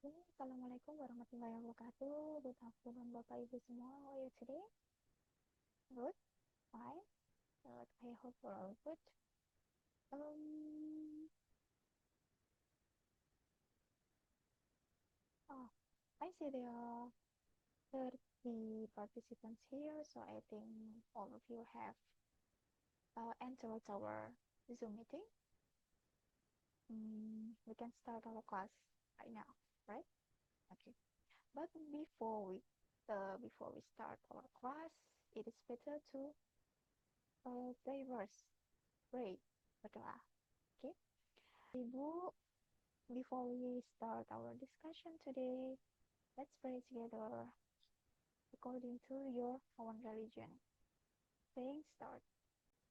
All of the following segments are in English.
Assalamualaikum warahmatullahi wabarakatuh. Good afternoon, Bapak Ibu semua. How are you today? Good, fine. Good. I hope you're all good. Um, oh, I see there are 30 participants here, so I think all of you have entered our Zoom meeting. We can start our class right now, right? Okay. But before we start our class, it is better to pray verse. Pray berdoa. Okay. Ibu, before we start our discussion today, let's pray together according to your own religion. Saying start.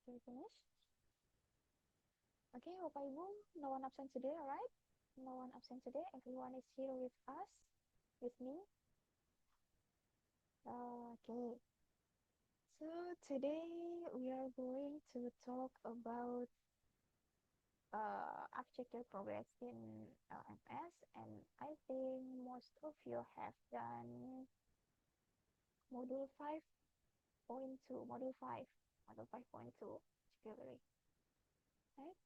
Can you finish? Okay, Bapak Ibu, no one absent today, alright? No one absent today. Everyone is here with us, with me. Okay. So today we are going to talk about objective progress in LMS, and I think most of you have done module 5.2, module 5.2, particularly, right?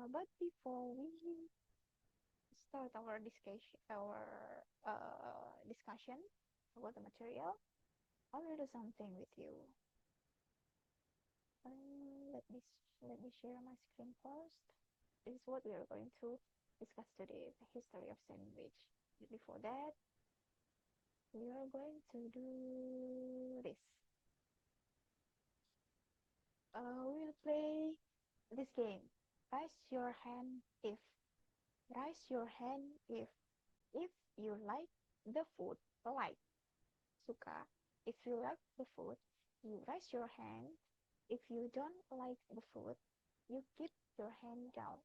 But before we start our discussion about the material, I will do something with you. Let me share my screen first. This is what we are going to discuss today: the history of sandwich. Before that, we are going to do this. We will play this game. Raise your hand if. Raise your hand if you like the food. Like, suka. If you like the food, you raise your hand. If you don't like the food, you keep your hand down.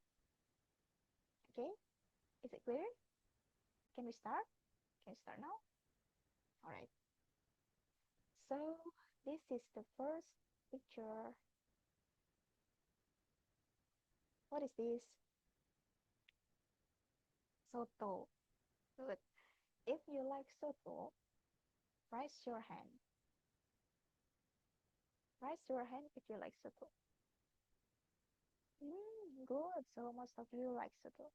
Okay? Is it clear? Can we start? Can we start now? Alright. So, this is the first picture. What is this? Soto. Good. If you like soto, raise your hand. Raise your hand if you like soto. Good. So most of you like soto.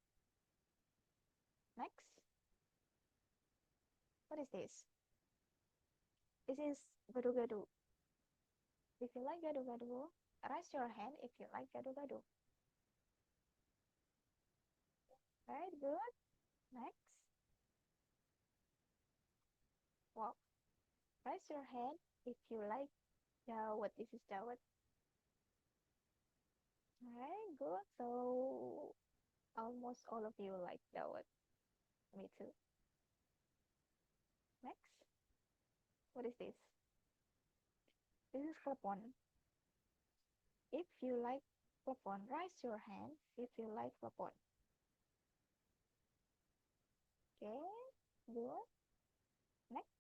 Next. What is this? This is gado-gado. If you like gado-gado, raise your hand if you like gado-gado. Right, good. Next. Well, raise your hand if you like dawet. This is dawet. Alright, good. So almost all of you like dawet. Me too. Next. What is this? This is klepon. If you like klepon, raise your hand if you like klepon. Okay, good. Next.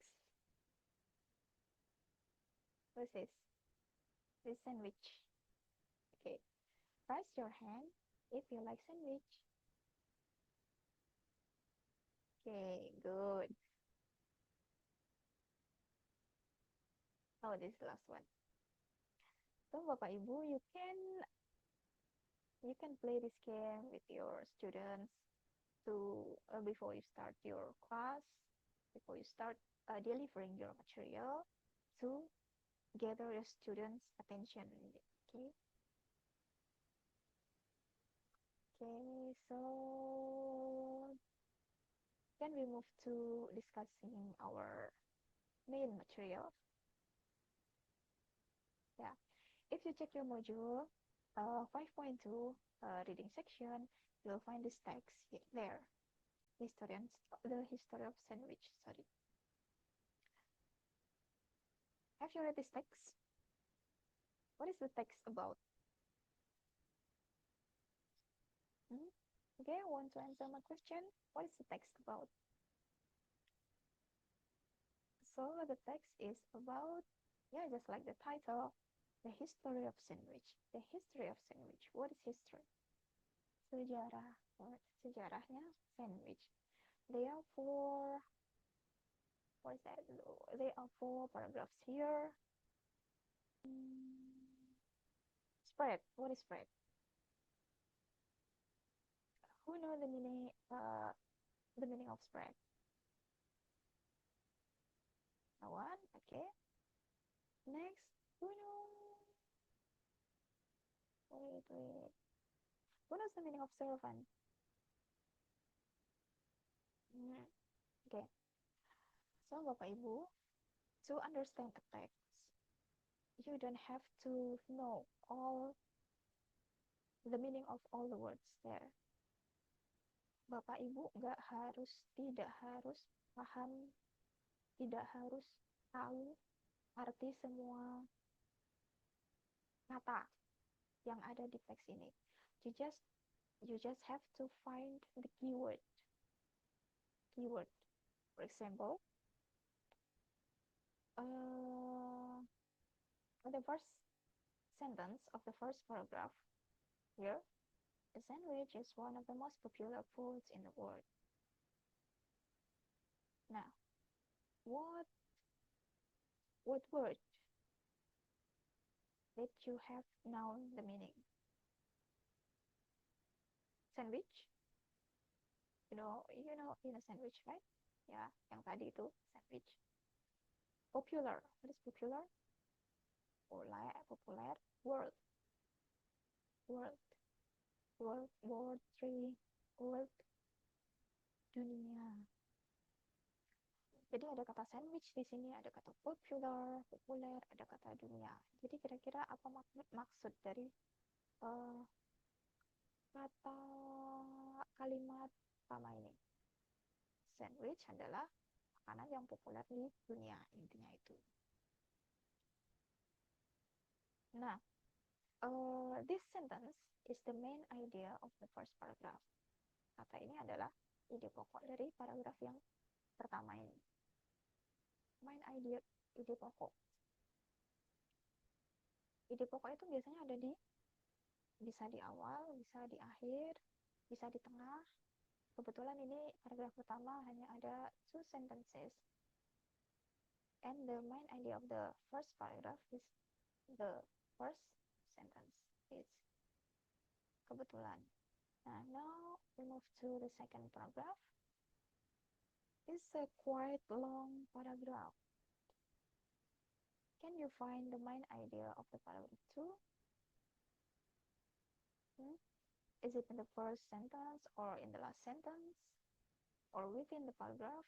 What is this? This sandwich. Okay, raise your hand if you like sandwich. Okay, good. Oh, this is the last one. So, Bapak Ibu, you can play this game with your students to before you start your class, before you start delivering your material, to gather your students' attention. Okay. Okay, so then we move to discussing our main material. Yeah, if you check your module 5.2 reading section, you'll find this text there. The history of sandwich. Sorry. Have you read this text? What is the text about? Okay, want to answer my question? What is the text about? So the text is about, yeah, just like the title, the history of sandwich. The history of sandwich. What is history? Sejarah. Sejarahnya sandwich. There are what is that? There are four paragraphs here. Spread. What is spread? Who know the meaning of spread? No one? Okay. Next, who know? Wait. Who knows the meaning of servant? Okay. So, Bapak Ibu, to understand a text, you don't have to know all the meaning of all the words there. Bapak Ibu tidak harus paham, tidak harus tahu arti semua kata yang ada di teks ini. You just have to find the keyword. For example, the first sentence of the first paragraph here, a sandwich is one of the most popular foods in the world. Now, what word that you have known the meaning? Sandwich? You know in a sandwich, right? Ya, yang tadi itu sandwich. Popular. What is popular? Popular. World. Dunia. Jadi ada kata sandwich di sini, ada kata populer, ada kata dunia. Jadi kira-kira apa maksud dari kata kalimat pertama ini? Sandwich adalah makanan yang populer di dunia, intinya itu. Nah, this sentence is the main idea of the first paragraph. Kata ini adalah ide pokok dari paragraf yang pertama ini. Main idea, ide pokok. Ide pokok itu biasanya ada bisa di awal, bisa di akhir, bisa di tengah. Kebetulan ini paragraf pertama hanya ada 2 sentences. And the main idea of the first paragraph is the first sentence. It's kebetulan. Now we move to the second paragraph. It's a quite long paragraph. Can you find the main idea of the paragraph 2? Is it in the first sentence or in the last sentence or within the paragraph?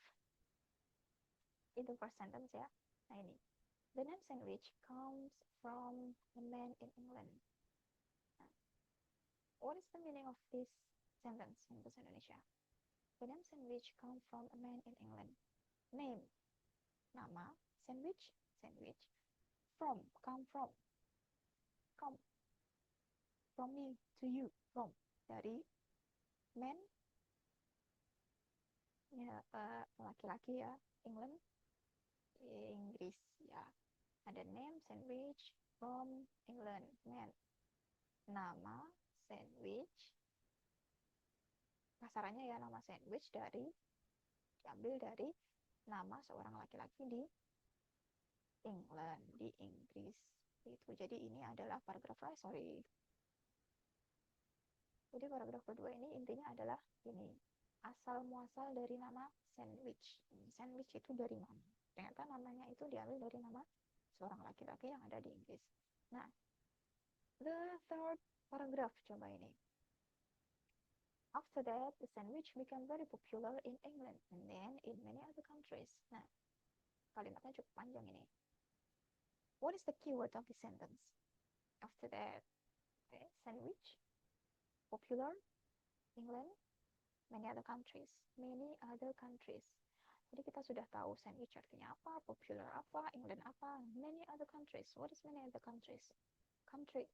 In the first sentence ya. Nah ini. The name sandwich comes from a man in England. Nah, what is the meaning of this sentence in bahasa Indonesia? The name sandwich comes from a man in England. Name, nama, sandwich. From, come from. From me to you, from. Dari man, ya laki-laki ya, England, Inggris ya. Ada name sandwich from England, man. Nama sandwich, kasarannya ya, nama sandwich diambil dari nama seorang laki-laki di England, di Inggris itu. Jadi ini adalah paragraf Jadi paragraf kedua ini intinya adalah ini, asal muasal dari nama sandwich. Sandwich itu dari mana? Ternyata namanya itu diambil dari nama seorang laki-laki yang ada di Inggris. Nah, the third paragraph coba ini. After that, the sandwich became very popular in England and then in many other countries. Nah, kalimatnya cukup panjang ini. What is the keyword of the sentence? After that, okay, sandwich, popular, England, many other countries. Jadi kita sudah tahu sandwich artinya apa, popular apa, England apa, many other countries. What is many other countries? Country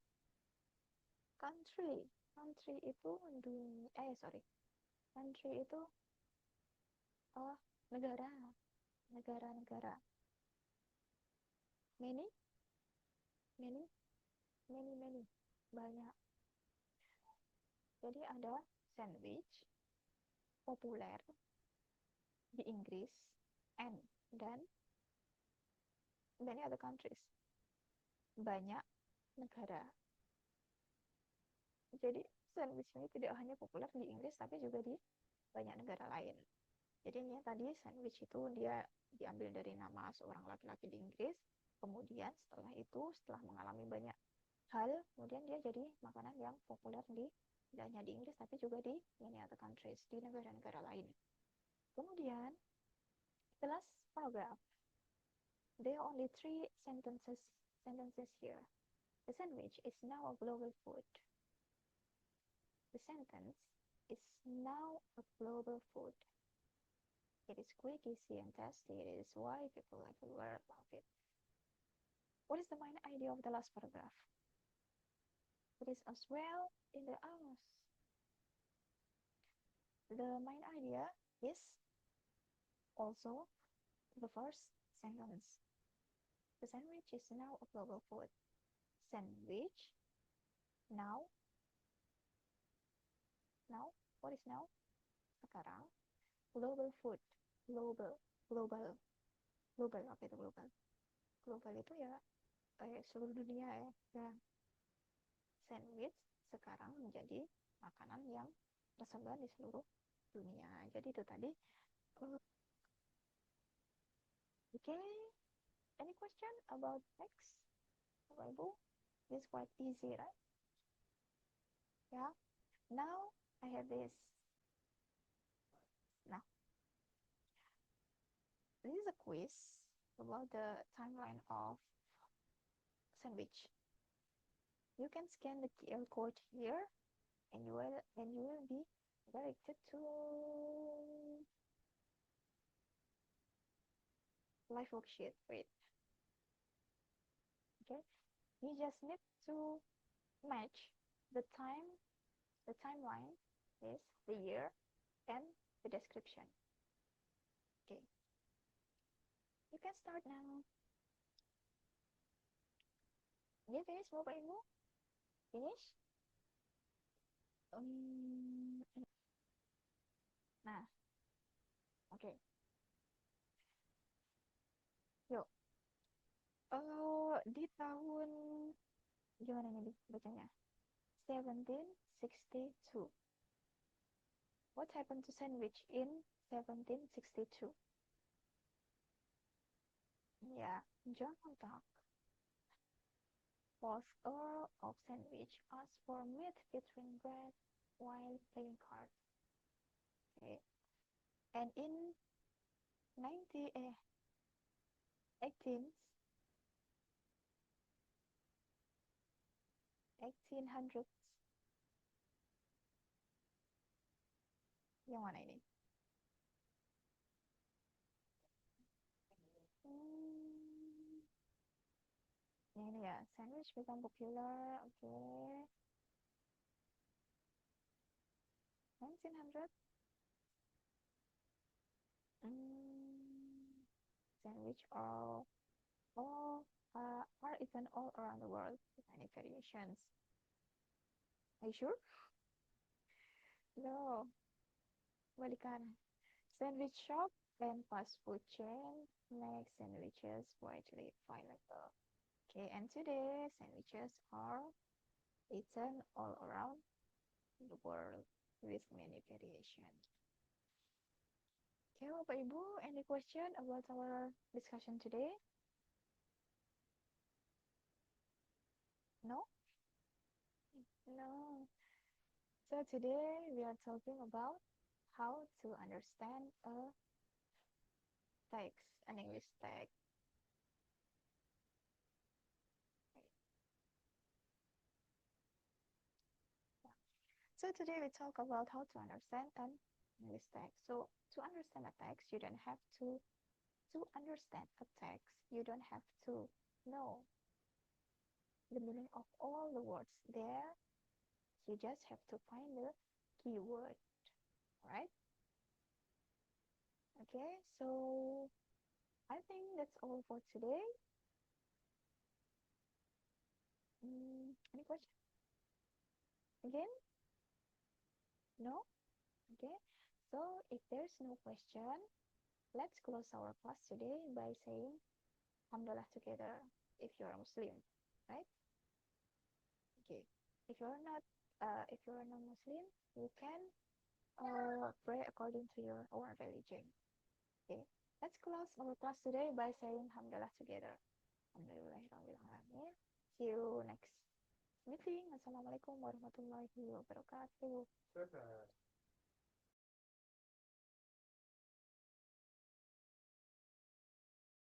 itu country itu negara. Many, banyak. Jadi ada sandwich, populer, di Inggris and dan many other countries, banyak negara. Jadi sandwich ini tidak hanya populer di Inggris tapi juga di banyak negara lain. Jadi ini tadi sandwich itu dia diambil dari nama seorang laki-laki di Inggris. Kemudian setelah itu, setelah mengalami banyak hal, kemudian dia jadi makanan yang populer di tidak hanya di Inggris tapi juga di many other countries, di negara-negara lain. Kemudian, the last paragraph, there are only three sentences here. The sandwich is now a global food. The sentence is now a global food. It is quick, easy, and tasty. It is why people everywhere love it. What is the main idea of the last paragraph? It is as well in the house. The main idea is also the first sentence. The sandwich is now a global food. Sandwich, now, what is now? Sekarang, global food, global, apa itu global? Global itu ya seluruh dunia ya. Sandwich sekarang menjadi makanan yang tersebar di seluruh dunia. Jadi itu tadi. Okay, any question about text? Bapak Ibu, this is quite easy, right? Yeah. Now I have this. Now, this is a quiz about the timeline of sandwich. You can scan the QR code here, and you will be directed to live worksheet for it. Okay, you just need to match the timeline is the year and the description. Okay, you can start now. Dia finish Bapak Ibu? Finish? Nah, oke. Okay. Yuk. Di tahun gimana nih bacanya? 1762. What happened to sandwich in 1762? Yeah, John Montauk, 4th Earl of Sandwich, asked for meat between bread while playing cards. Okay. And in 1800s, yang mana ini? Ini ya, sandwich become popular. Okay. 1900. Sandwich are eaten all around the world with many variations. Are you sure? No. Balikan. Sandwich shop and fast food chain make sandwiches widely available. Okay, and today sandwiches are eaten all around the world with many variations. Okay, Bapak Ibu, any question about our discussion today? No? No. So today we are talking about how to understand a text, an English text. So today we talk about how to understand an English text. So to understand a text, you don't have to understand a text, you don't have to know the meaning of all the words there. You just have to find the keyword, right? Okay, so I think that's all for today. Any question? Again? No? Okay, so if there's no question, let's close our class today by saying Alhamdulillah together if you're a Muslim, right? Okay. If you're not, if you're a non-Muslim, you can pray according to your own religion. Okay. Let's close our class today by saying Alhamdulillah together. Alhamdulillahirrahmanirrahim. See you next meeting. Assalamualaikum warahmatullahi wabarakatuh.